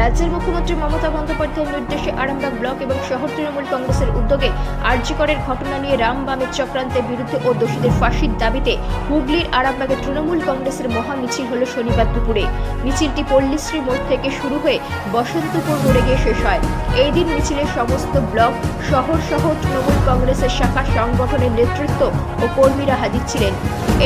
রাজ্যের মুখ্যমন্ত্রী মমতা বন্দ্যোপাধ্যায়ের নির্দেশে আরামবাগ ব্লক এবং শহর তৃণমূল কংগ্রেসের উদ্যোগে আরজিকরের ঘটনা নিয়ে রাম বামের চক্রান্তের বিরুদ্ধে ও দোষীদের ফাঁসির দাবিতে হুগলির আরামবাগে তৃণমূল কংগ্রেসের মহা মিছিল হল শনিবার দুপুরে। মিছিলটি পল্লীশ্রী মোড় থেকে শুরু হয়ে বসন্তপুর মোড়ে গিয়ে শেষ হয়। এই দিন মিছিলের সমস্ত ব্লক শহর সহ তৃণমূল কংগ্রেসের শাখা সংগঠনের নেতৃত্ব ও কর্মীরা হাজির ছিলেন।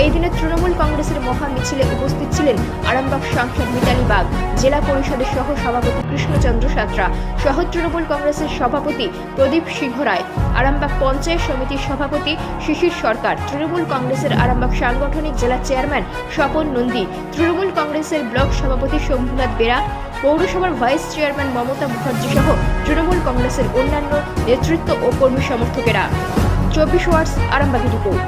এই দিনে তৃণমূল কংগ্রেসের মহা মিছিলে উপস্থিত ছিলেন আরামবাগ সাংসদ মিতালি বাগ, জেলা পরিষদের সহ সভাপতি কৃষ্ণচন্দ্র সাঁতরা, শহর তৃণমূল কংগ্রেসের সভাপতি প্রদীপ সিংহ রায়, আরামবাগ পঞ্চায়েত সমিতির সভাপতি শিশির সরকার, তৃণমূল কংগ্রেসের আরামবাগ সাংগঠনিক জেলা চেয়ারম্যান স্বপন নন্দী, তৃণমূল কংগ্রেসের ব্লক সভাপতি শম্ভুনাথ বেরা, পৌরসভার ভাইস চেয়ারম্যান মমতা মুখার্জি সহ তৃণমূল কংগ্রেসের অন্যান্য নেতৃত্ব ও কর্মী সমর্থকেরা। 24 আওয়ার্স আরামবাগের রিপোর্ট।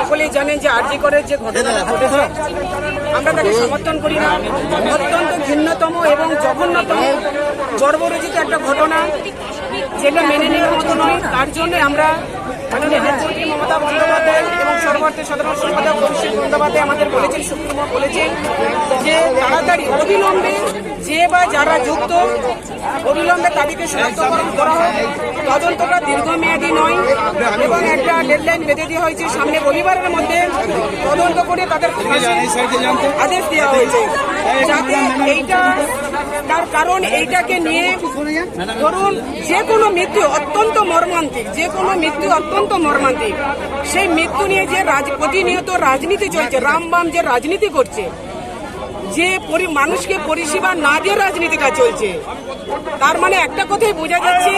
সকলেই জানেন যে আরজিকরের যে ঘটনাটা ঘটেছে আমরা তাকে সমর্থন করি না। অত্যন্ত ঘৃণ্যতম এবং জঘন্যতম বর্বরচিত একটা ঘটনা, যেটা মেনে নেওয়ার মতো নয়। তার জন্য আমরা মাননীয় মুখ্যমন্ত্রী মমতা বন্দ্যোপাধ্যায় এবং সর্বভারতীয় সাধারণ সম্পাদক অভিষেক বন্দ্যোপাধ্যায় আমাদের বলেছেন, সুপ্রিমো বলেছেন যে তাড়াতাড়ি অবিলম্বে যে বা যারা যুক্ত অবিলম্বে তাদেরকে শনাক্তকরণ করা হয়। তদন্তটা দীর্ঘমেয়াদী নয় এবং একটা ডেডলাইন বেঁধে দেওয়া হয়েছে, সামনে রবিবারের মধ্যে তদন্ত করে তাদের আদেশ দেওয়া হয়েছে। যাতে এইটা তার কারণ এইটাকে নিয়ে ধরুন যে কোনো মৃত্যু অত্যন্ত মর্মান্তিক, যে কোনো মৃত্যু অত্যন্ত মর্মান্তিক। সেই মৃত্যু নিয়ে যে প্রতিনিয়ত রাজনীতি চলছে, রাম বাম যে রাজনীতি করছে, যে মানুষকে পরিষেবা না দিয়ে রাজনীতিটা চলছে, তার মানে একটা কথাই বোঝা যাচ্ছে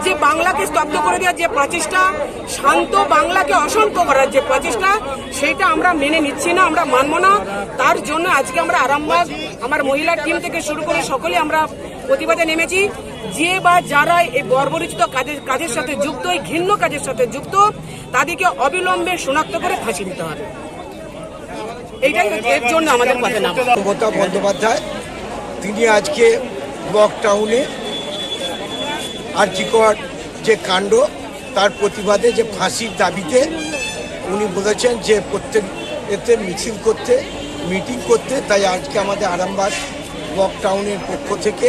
যে বাংলাকে স্তব্ধ করে দেওয়ার যে প্রচেষ্টা, শান্ত বাংলাকে অশান্ত করার যে প্রচেষ্টা, সেইটা আমরা মেনে নিচ্ছি না, আমরা মানব না। তার জন্য আজকে আমরা আরামবাগ আমার মহিলা টিম থেকে শুরু করে সকলে আমরা প্রতিবাদে নেমেছি। যে বা যারা এই বর্বরচিত কাজের সাথে যুক্ত, এই ঘৃণ্য কাজের সাথে যুক্ত, তাদেরকে অবিলম্বে শনাক্ত করে ফাঁসি দিতে হবে। এইটাই এর জন্য আমাদের কথা না। মমতা বন্দ্যোপাধ্যায় তিনি আজকে ব্লক টাউনে আরজিকর যে কাণ্ড তার প্রতিবাদে যে ফাঁসির দাবিতে উনি বলেছেন যে প্রত্যেক এতে মিছিল করতে, মিটিং করতে। তাই আজকে আমাদের আরামবাগ ব্লক টাউনের পক্ষ থেকে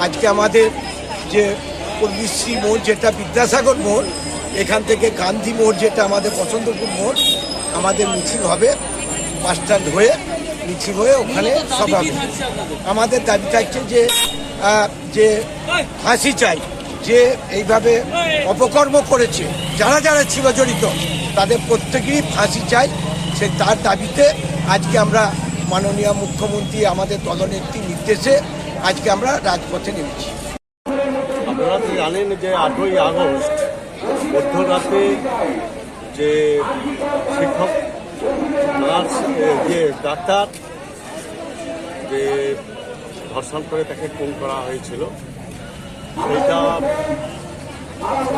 আজকে আমাদের যে পল্লীশ্রী মোড় যেটা বিদ্যাসাগর মোড়, এখান থেকে গান্ধী মোড় যেটা আমাদের বসন্তপুর মোড়, আমাদের মিছিল হবে। বাস স্ট্যান্ড হয়ে মিছিল হয়ে ওখানে সভা হবে। আমাদের দাবি থাকছে যে ফাঁসি চাই, যে এইভাবে অপকর্ম করেছে, যারা যারা ছিল জড়িত তাদের প্রত্যেকেরই ফাঁসি চাই। সে তার দাবিতে আজকে আমরা মাননীয় মুখ্যমন্ত্রী আমাদের দলনেত্রীর নির্দেশে আজকে আমরা রাজপথে নেমেছি। আপনারা তো জানেন যে 8ই আগস্ট মধ্যরাতে যে শিক্ষক নার্স যে ডাক্তার যে ধর্ষণ করে তাকে খুন করা হয়েছিল, সেটা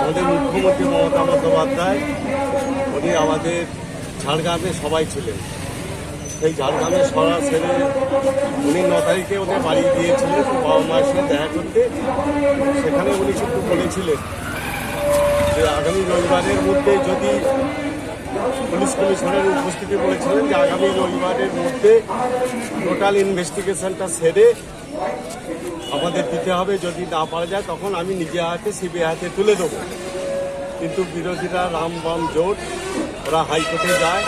আমাদের মুখ্যমন্ত্রী মমতা বন্দ্যোপাধ্যায় উনি আমাদের ঝাড়গ্রামে সবাই ছিলেন। সেই ঝাড়গ্রামে সরাসরি উনি 9 তারিখে ওদের বাড়ি গিয়েছিলেন বাবা মায়ের সাথে দেখা করতে। সেখানে উনি কিন্তু বলেছিলেন যে আগামী রবিবারের মধ্যে যদি পুলিশ কমিশনের উপস্থিতি বলেছিলেন যে আগামী রবিবারের মধ্যে টোটাল ইনভেস্টিগেশনটা সেরে আমাদের দিতে হবে, যদি না পারা যায় তখন আমি নিজে হাতে সিবিআই হাতে তুলে দেবো। কিন্তু বিরোধীরা রাম বাম জোট ওরা হাইকোর্টে যায়,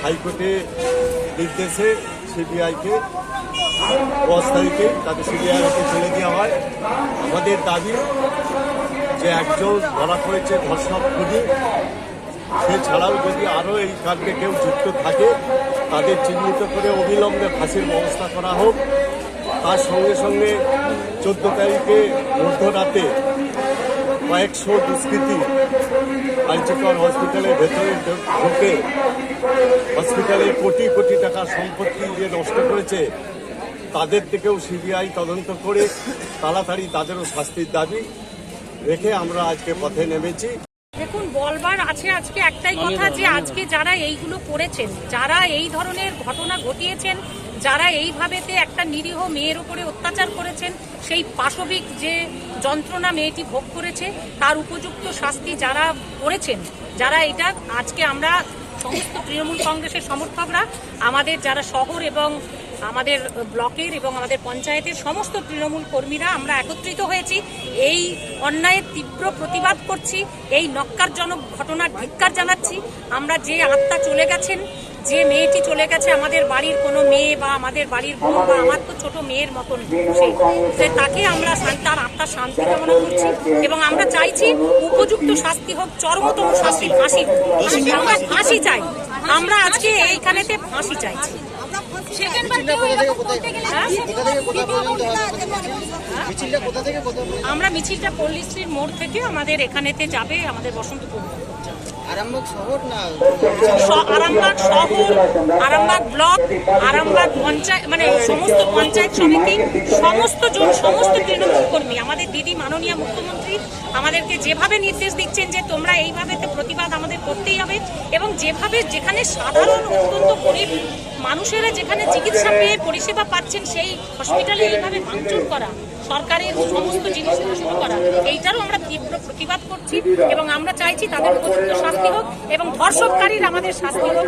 হাইকোর্টে নির্দেশে সিবিআইকে 10 তারিখে তাদের সিবিআই হাতে তুলে দেওয়া হয়। আমাদের দাবি যে একজন ধরা পড়েছে ধর্ষক খুনি, সে ছাড়াও যদি আরও এই কাণ্ডে কেউ যুক্ত থাকে তাদের চিহ্নিত করে অবিলম্বে ফাঁসির ব্যবস্থা করা হোক। তার সঙ্গে সঙ্গে 14 তারিখে মধ্যরাতে কয়েকশো দুষ্কৃতী আরজিকর হসপিটালের ভেতরে ঢুকে হসপিটালের কোটি কোটি টাকার সম্পত্তি যে নষ্ট করেছে, তাদের থেকেও সিবিআই তদন্ত করে তাড়াতাড়ি তাদেরও শাস্তির দাবি। রেখে আমরা আজকে পথে নেমেছি। দেখুন, বলবার আছে আজকে একটাই কথা, যে আজকে যারা এইগুলো করেছেন, যারা এই ধরনের ঘটনা ঘটিয়েছেন, যারা এইভাবেতে একটা নিরীহ মেয়ের উপরে অত্যাচার করেছেন, সেই পাশবিক যে যন্ত্রণা মেয়েটি ভোগ করেছে তার উপযুক্ত শাস্তি যারা করেছেন, যারা এটা আজকে আমরা সমস্ত তৃণমূল কংগ্রেসের সমর্থকরা, আমাদের যারা শহর এবং আমাদের ব্লকের এবং আমাদের পঞ্চায়েতের সমস্ত তৃণমূল কর্মীরা আমরা একত্রিত হয়েছি, এই অন্যায়ের তীব্র প্রতিবাদ করছি, এই নক্কারজনক ঘটনার ধিক্কার জানাচ্ছি। আমরা যে আত্মা চলে গেছেন, যে মেয়েটি চলে গেছে, আমাদের বাড়ির কোনো মেয়ে বা আমাদের বাড়ির বোন বা আমার তো ছোট মেয়ের মতন, সে তাকে আমরা তার আত্মার শান্তি কামনা করছি এবং আমরা চাইছি উপযুক্ত শাস্তি হোক, চরমতম শাস্তি, ফাঁসি হোক। আমরা ফাঁসি চাই, আমরা আজকে এইখানেতে ফাঁসি চাইছি। আমরা মিছিলটা পল্লীশ্রীর মোড় থেকে আমাদের এখানেতে যাবে, আমাদের বসন্তপুর আরামবাগ শহর না আরামবাগ শহর, আরামবাগ ব্লক, আরামবাগ পঞ্চায়েত, মানে সমস্ত পঞ্চায়েত সমিতি, সমস্ত তৃণমূল কর্মী, আমাদের দিদি মাননীয় মুখ্যমন্ত্রী আমাদেরকে যেভাবে নির্দেশ দিচ্ছেন যে তোমরা এইভাবে প্রতিবাদ আমাদের করতেই হবে, এবং যেখানে সাধারণ অত্যন্ত গরিব মানুষেরা যেখানে চিকিৎসা পেয়ে পরিষেবা পাচ্ছেন, সেই হসপিটালে এইভাবে ভাঙচুর করা, সরকারের সমস্ত জিনিস নষ্ট করা, এইটারও আমরা তীব্র প্রতিবাদ করছি এবং আমরা চাইছি তাদের উপযুক্ত শাস্তি হোক এবং ধর্ষণকারীর আমাদের শাস্তি হোক।